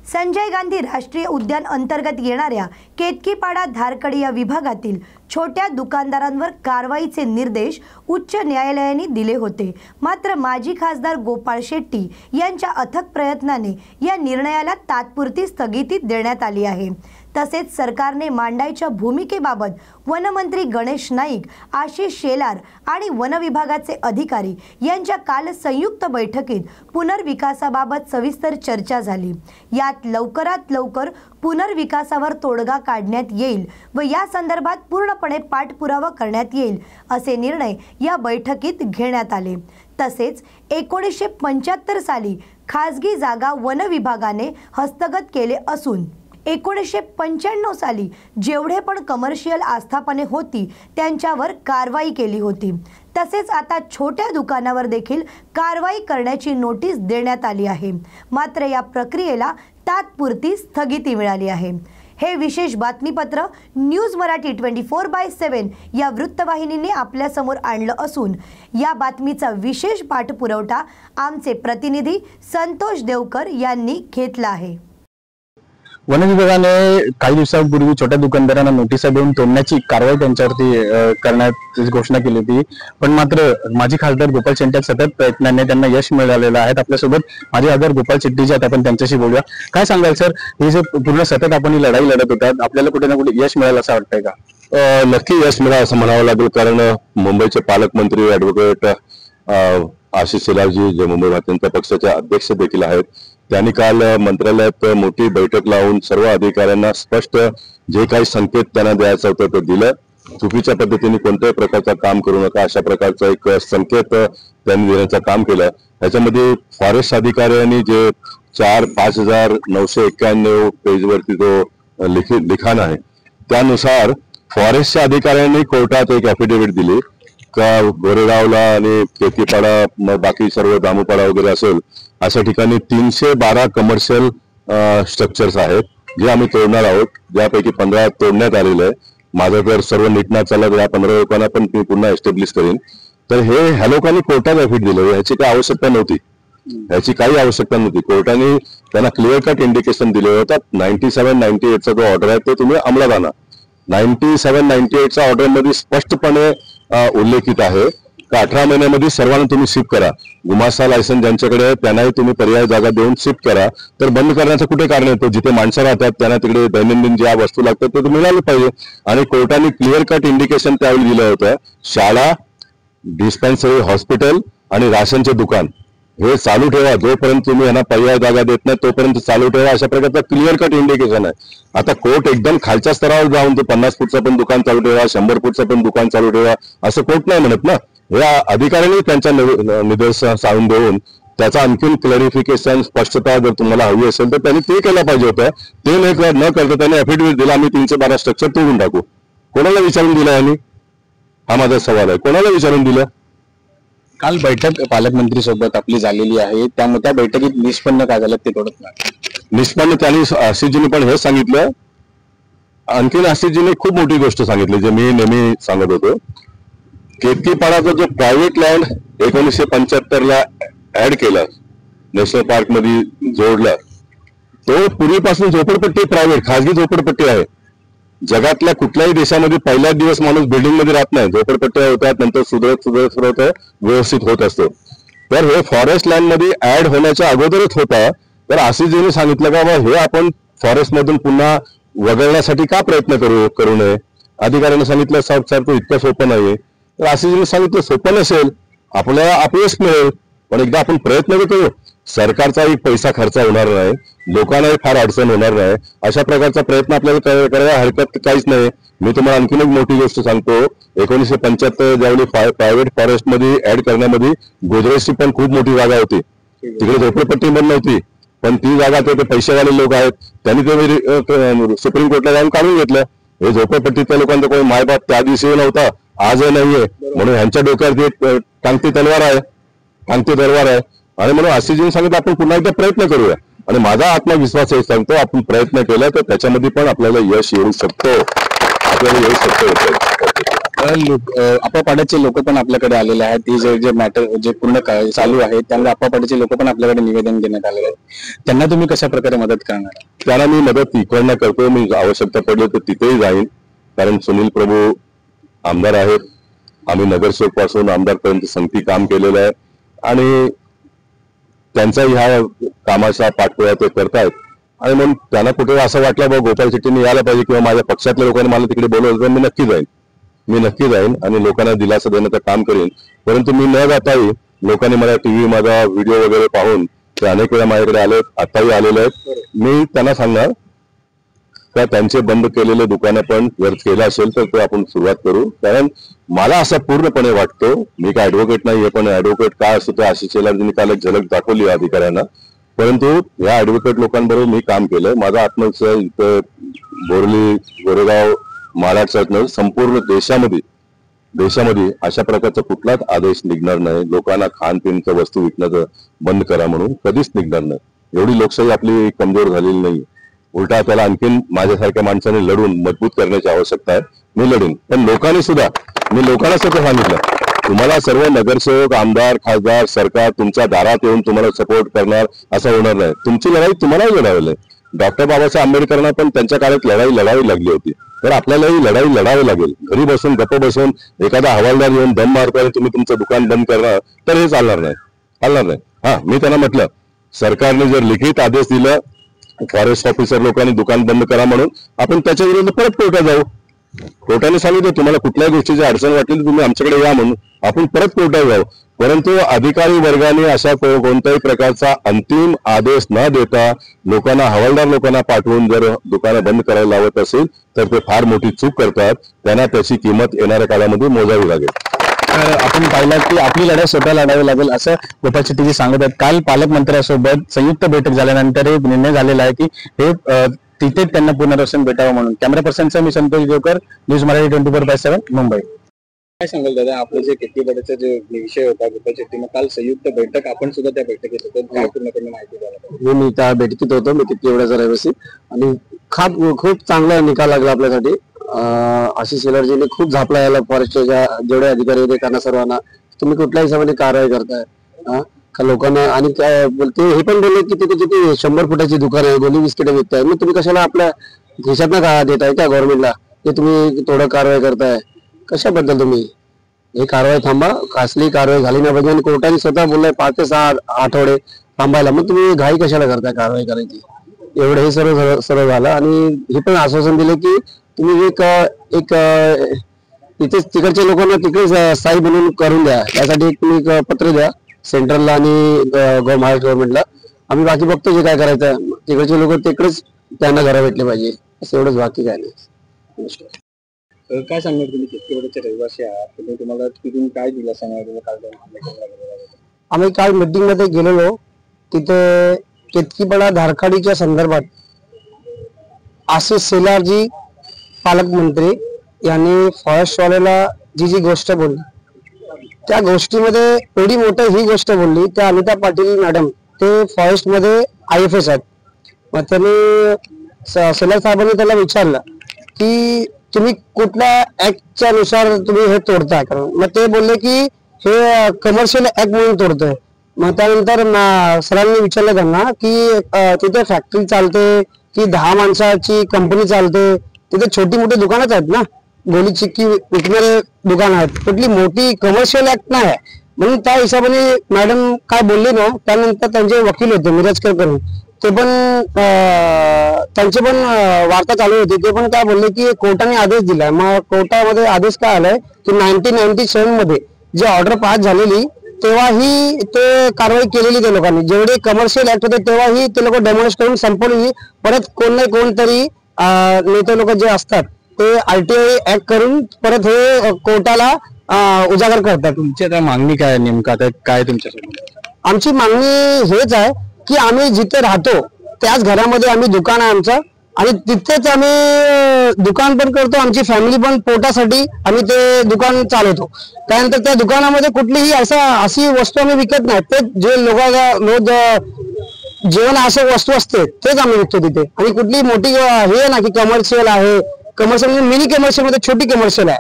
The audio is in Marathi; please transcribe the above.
संजय गांधी राष्ट्रीय उद्यान अंतर्गत येणाऱ्या केतकीपाडा धारकडी या विभागातील छोट्या दुकानदारांवर कारवाईचे निर्देश उच्च न्यायालयाने दिले होते। मात्र माजी खासदार गोपाळ शेट्टी यांच्या अथक प्रयत्नाने या निर्णयाला तात्पुरती स्थगिती देण्यात आली आहे। तसेच सरकारने मांडायच्या भूमिकेबाबत वनमंत्री गणेश नाईक, आशिष शेलार आणि वन विभागाचे अधिकारी यांच्या काल संयुक्त बैठकीत पुनर्विकासाबाबत सविस्तर चर्चा झाली। यात लवकरात लवकर पुनर्विकासावर तोडगा काढण्यात येईल व या संदर्भात पूर्णपणे पाठपुरावा करण्यात येईल असे निर्णय या बैठकीत घेण्यात आले। तसेच 1975 साली खासगी जागा वन विभागाने हस्तगत केले असून 1995 साली जेवढे पण कमर्शियल आस्थापने होती त्यांच्यावर कारवाई केली होती। तसेच आता छोट्या दुकानावर देखील कारवाई करण्याची नोटीस देण्यात आली आहे। मात्र या प्रक्रियेला तात्पुरती स्थगिती मिळाली आहे। हे विशेष बातमीपत्र न्यूज मराठी 24/7 या वृत्तवाहिनीने आपल्या समोर आणलं असून या बातमीचा विशेष पाठपुरावा आमचे प्रतिनिधी संतोष देवकर यांनी घेतला आहे। वन विभागाने काही दिवसांपूर्वी छोट्या दुकानदारांना नोटिसा देऊन तोडण्याची कारवाई त्यांच्यावरती करण्याची घोषणा केली होती, पण मात्र माजी खासदार गोपाळ शेट्टी सतत प्रयत्नांनी त्यांना यश मिळालेलं आहे। आपल्यासोबत माजी खासदार गोपाळ शेट्टी जे आहेत, आपण त्यांच्याशी बोलूया। काय सांगाल सर, हे जे पूर्ण सतत आपण ही लढाई लढत होतात, आपल्याला कुठे ना कुठे यश मिळालं असं वाटतंय का? नक्की यश मिळालं असं म्हणावं लागेल, कारण मुंबईचे पालकमंत्री ॲडव्होकेट आशिष शेलारजी जे मुंबई भारतीय पक्षाचे अध्यक्ष देखील आहेत, त्यांनी काल मंत्रालयात मोठी बैठक लावून सर्व अधिकाऱ्यांना स्पष्ट जे काही संकेत त्यांना द्यायचं होतं ते दिलं। चुकीच्या पद्धतीने कोणत्याही प्रकारचं काम करू नका अशा प्रकारचा एक संकेत त्यांनी देण्याचं काम केलं। त्याच्यामध्ये फॉरेस्ट अधिकाऱ्यांनी जे 4,5,991 पेजवरती जो लिखाण आहे त्यानुसार फॉरेस्टच्या अधिकाऱ्यांनी कोर्टात एक ॲफिडेव्हिट दिली का गोरेगावला आणि केतकीपाडा बाकी सर्व दामोपाडा वगैरे असेल अशा ठिकाणी 312 कमर्शियल स्ट्रक्चर्स आहेत जे आम्ही तोडणार आहोत, ज्यापैकी 15 तोडण्यात आलेले आहे। माझं तर सर्व नीटना चालत या 15 लोकांना पण मी पुन्हा एस्टॅब्लिश करेन। तर हे ह्या लोकांनी कोर्टात ॲफिडेव्हिट दिलं, ह्याची काही आवश्यकता नव्हती, ह्याची काही आवश्यकता नव्हती। कोर्टाने त्यांना क्लिअर कट इंडिकेशन दिले होतं। 97-98 चा जो ऑर्डर आहे ते तुम्ही अंमलात आणा। 97-98 चा ऑर्डर मध्ये स्पष्टपणे उल्लेखित आहे का 18 महिन्यामध्ये सर्वांना तुम्ही शिफ्ट करा। गुमास्ता लायसन्स ज्यांच्याकडे त्यांनाही तुम्ही पर्याय जागा देऊन शिफ्ट करा। तर बंद करण्याचं कुठे कारण येतं? जिथे माणसं राहतात त्यांना तिकडे दैनंदिन ज्या वस्तू लागतात ते मिळालं पाहिजे। आणि कोर्टाने क्लिअर कट इंडिकेशन त्यावेळी दिलं होतं, शाळा, डिस्पेन्सरी, हॉस्पिटल आणि राशनचे दुकान हे चालू ठेवा, जोपर्यंत तुम्ही यांना पर्याय जागा देत नाही तोपर्यंत चालू ठेवा, अशा प्रकारचा क्लिअर कट इंडिकेशन आहे। आता कोर्ट एकदम खालच्या स्तरावर जाऊन ते 50 फूटचं पण दुकान चालू ठेवा, 100 फूटचं पण दुकान चालू ठेवा असं कोर्ट नाही म्हणत ना। या अधिकाऱ्यांनी त्यांच्या निदर्शनास आणून देऊन त्याचा आणखी क्लॅरिफिकेशन, स्पष्टता जर तुम्हाला हवी असेल तर त्यांनी ते केलं पाहिजे होतं। ते न करता त्यांनी ॲफिडेव्हिट दिला, आम्ही 312 स्ट्रक्चर तोडून टाकू। कोणाला विचारून दिलं यांनी? हा माझा सवाल आहे, कोणाला विचारून दिलं? काल बैठक पालकमंत्री सोबत आपली झालेली आहे, त्यामुळे त्या बैठकीत निष्पन्न काय झालं ते तोडत नाही। निष्पन्न त्यांनी आशिषजीने पण हे सांगितलं, आणखीन आशिषजीने खूप मोठी गोष्ट सांगितली जे मी नेहमी सांगत होतो। केतकीपाडाचा जो प्रायव्हेट लँड 1975 ला ऍड केला, नॅशनल पार्क मध्ये जोडला, तो पूर्वीपासून झोपडपट्टी प्रायव्हेट खासगी झोपडपट्टी आहे। जगातल्या कुठल्याही देशामध्ये पहिल्याच दिवस माणूस बिल्डिंग मध्ये राहत नाही, झोपडपट्ट्या होतात, नंतर सुधारत व्यवस्थित होत असतो। तर हे फॉरेस्ट लँड मध्ये ऍड होण्याच्या अगोदरच होता। तर आशिषजीने सांगितलं का बाबा हे आपण फॉरेस्ट मधून पुन्हा वगळण्यासाठी का प्रयत्न करू नये? अधिकाऱ्यांना सांगितलं सर तो इतकं सोपं नाहीये। तर आशिषजीने सांगितलं सोपं नसेल, आपल्याला अपयश मिळेल, पण एकदा आपण प्रयत्न करू, सरकारचाही पैसा खर्च होणार नाही, लोकांनाही फार अडचण होणार नाही, अशा प्रकारचा प्रयत्न आपल्याला करायला हरकत काहीच नाही। मी तुम्हाला आणखीन एक मोठी गोष्ट सांगतो, 1975 ज्यावेळी प्रायव्हेट फॉरेस्ट मध्ये ऍड करण्यामध्ये गुजरातची पण खूप मोठी जागा होती, तिकडे झोपडपट्टी पण नव्हती, पण ती जागा ते पैसेवाले लोक आहेत त्यांनी ते सुप्रीम कोर्टला जाऊन काढून घेतलं। हे झोपडपट्टीच्या लोकांचा कोणी मायबाप त्या दिवशी नव्हता, आजही नाहीये, म्हणून ह्यांच्या डोक्यावर टांगती तलवार आहे आणि म्हणून आशिषजीने सांगितलं आपण पुन्हा एकदा प्रयत्न करूया। आणि माझा आत्मविश्वास हे सांगतो, आपण प्रयत्न केला तर त्याच्यामध्ये पण आपल्याला यश येऊ शकतो, आपल्याला येऊ शकतो। आपापाड्याचे लोक पण आपल्याकडे आलेले आहेत. ही जे मॅटर जे पूर्ण चालू आहे त्यामुळे आपापाड्याचे लोक पण आपल्याकडे निवेदन देण्यात आलेले आहेत. त्यांना तुम्ही कशा प्रकारे मदत करणार? त्याला मी मदत इकडनं करतो. मी आवश्यकता पडली तर तिथेही जाईन, कारण सुनील प्रभू आमदार आहेत. आम्ही नगरसेवक पासून आमदारपर्यंत संगती काम केलेलं आहे आणि त्यांचा ह्या कामाचा पाठपुरावा ते करतायत. आणि म्हणून त्यांना कुठे असं वाटलं बघ गोपाल शेट्टीने यायला पाहिजे किंवा माझ्या पक्षातल्या लोकांनी मला तिकडे बोलवलं तर मी नक्की जाईन आणि लोकांना दिलासा देण्याचं काम करेन. परंतु मी न जाताही लोकांनी मला टीव्ही माझा व्हिडिओ वगैरे पाहून ते अनेक वेळा माझ्याकडे आले, आताही आलेले आहेत. मी त्यांना सांगणार का त्यांचे बंद केलेले दुकानं पण जर केलं असेल तर ते आपण सुरुवात करू. कारण मला असं पूर्णपणे वाटतं, मी काय ऍडव्होकेट नाहीये, पण ऍडव्होकेट काय असतो ते आशिष शेलारजींनी काल एक झलक दाखवली अधिकाऱ्यांना. परंतु या ऍडव्होकेट लोकांबरोबर मी काम केलं. माझा आत्मविश्वास इथं बोरली, गोरेगाव, मालाड संपूर्ण देशामध्ये अशा प्रकारचा कुठलाच आदेश निघणार नाही. लोकांना खानपिनच्या वस्तू विकण्याचं बंद करा म्हणून कधीच निघणार नाही. एवढी लोकशाही आपली कमजोर झालेली नाही. उलटा त्याला आणखीन माझ्यासारख्या माणसाने लढून मजबूत करण्याची आवश्यकता आहे. मी लढीन, पण लोकांना सुद्धा सांगितलं, तुम्हाला सर्व नगरसेवक, आमदार, खासदार, सरकार तुमच्या दारात येऊन तुम्हाला सपोर्ट करणार असं होणार नाही. तुमची लढाई तुम्हालाही लढावी लागेल. डॉक्टर बाबासाहेब आंबेडकरांना पण त्यांच्या काळात लढाई लढावी लागली होती, तर आपल्यालाही लढाई लढावी लागेल. घरी बसून गप्प बसून एखादा हवालदार येऊन दम मारतो तुम्ही तुमचं दुकान बंद करणार तर हे चालणार नाही. हा, मी त्यांना म्हटलं सरकारने जर लिखित आदेश दिला फॉरेस्ट ऑफिसर लोकांनी दुकान बंद करा म्हणून, आपण त्याच्या विरुद्ध परत कोर्टात जाऊ. कोर्टाने सांगितलं तुम्हाला कुठल्याही गोष्टीची अडचण वाटली तर तुम्ही आमच्याकडे या म्हणून, आपण परत कोर्टात जाऊ. परंतु अधिकारी वर्गाने अशा कोणत्याही प्रकारचा अंतिम आदेश न देता हवालदार लोकांना पाठवून जर दुकानं बंद करायला लावत असेल तर ते फार मोठी चूक करतात. त्यांना त्याची किंमत येणाऱ्या काळामध्ये मोजावी लागेल. आपण पाहिलं की आपली लढाई स्वतः लढावी लागेल असं गोपाल शेट्टी सांगत आहेत. काल पालकमंत्र्यांसोबत संयुक्त बैठक झाल्यानंतर एक निर्णय झालेला आहे की हे तिथे त्यांना पुनर्वसन भेटावं म्हणून. कॅमेरा पर्सनचा मी संतोष जोकर, न्यूज मराठी 24/7 मुंबई. काय सांगाल दादा, आपलं जे केतकीपाड्याचा जो विषय होता गोपाल शेट्टीनं काल संयुक्त बैठक, आपण सुद्धा त्या बैठकीत होतो, काय पूर्णपणे माहिती द्यायला? मी त्या बैठकीत होतो. मी केतकीपाड्याचा रहिवासी आणि खूप चांगला निकाल लागला आपल्यासाठी. आशिष शेलारजींनी खूप झापला याला. फॉरेस्टच्या जेवढे अधिकारी होते त्यांना सर्वांना तुम्ही कुठल्या हिशोबाने कारवाई करताय का लोकांना. आणि काय बोलते हे पण बोलले की तिथे किती 100 फुटाची दुकान आहे, गोली बिस्किट विकताय, मग तुम्ही कशाला आपल्या खिशातनं का देताय का गव्हर्नमेंटला ते तुम्ही थोडं कारवाई करताय कशाबद्दल? तुम्ही हे कारवाई थांबा. असली कारवाई झाली नाही पाहिजे आणि कोर्टाने स्वतः बोललाय 5 ते 6 आठवडे थांबायला. मग तुम्ही घाई कशाला करताय कारवाई करायची? एवढं हे सर्व झालं. आणि हे पण आश्वासन दिलं की तुम्ही एक तिथे तिकडच्या लोकांना तिकडेच स्थायी बनवून करून द्या. यासाठी तुम्ही एक पत्र द्या सेंट्रलला आणि महाराष्ट्र गव्हर्नमेंटला. आम्ही बाकी बघतो जे काय करायचं. तिकडचे लोक तिकडेच त्यांना घरं भेटले पाहिजे, असं एवढंच, बाकी काय नाही. काय सांगणार तुम्ही केतकीपाड्याचे रहिवासी आहात, तुम्हाला तिथून काय दिला सांगा? आम्ही काल मीटिंग मध्ये गेलेलो. तिथे केतकीपाडा धारकाडीच्या संदर्भात आशिष शेलारजी पालकमंत्री यांनी फॉरेस्टवाल्याला जी गोष्ट बोलली त्या गोष्टीमध्ये एवढी मोठी ही गोष्ट बोलली. त्या अनिता पाटील मॅडम ते फॉरेस्ट मध्ये IFS आहेत. मग त्यांनी शेलार साहेबांनी त्याला विचारलं की तुम्ही कुठल्या ऍक्टच्या नुसार तुम्ही हे तोडताय? मग ते बोलले की हे कमर्शियल ऍक्ट म्हणून तोडतोय. मग त्यानंतर सरांनी विचारलं त्यांना की तिथे फॅक्टरी चालते की 10 माणसाची कंपनी चालते? तिथे छोटी मोठी दुकानच आहेत ना, गोली चिक्की विकणारे दुकान आहेत, कुठली मोठी कमर्शियल ऍक्ट नाही आहे. म्हणून त्या हिशोबाने मॅडम काय बोलले ना, त्यानंतर त्यांचे वकील होते मिरजकर करून, ते पण त्यांचे पण वार्ता चालू होती. ते पण काय बोलले की कोर्टाने आदेश दिलाय. मग कोर्टामध्ये आदेश काय आलाय की 1997 मध्ये जे ऑर्डर पास झालेली तेव्हाही ते कारवाई केलेली त्या लोकांनी. जेवढे कमर्शियल ऍक्ट होते तेव्हाही ते लोक डेमॉलिश करून संपवली. परत कोण नाही कोणतरी नेते लोक जे असतात ते RTI ऍक्ट करून परत हे कोर्टाला उजागर करतात. तुमची आता मागणी काय नेमका, आता काय तुमच्यासाठी? आमची मागणी हेच आहे की आम्ही जिथे राहतो त्याच घरामध्ये आम्ही दुकान आहे आमचं आणि तिथेच आम्ही दुकान पण करतो. आमची फॅमिली पण पोटासाठी आम्ही ते दुकान चालवतो. त्यानंतर त्या दुकानामध्ये कुठलीही अशी वस्तू आम्ही विकत नाही. ते जे रोज जेवण असं वस्तू असते तेच आम्ही विकतो तिथे. आणि कुठली मोठी हे ना की कमर्शियल आहे, कमर्शियल म्हणजे मिनी कमर्शियल मध्ये छोटी कमर्शियल आहे.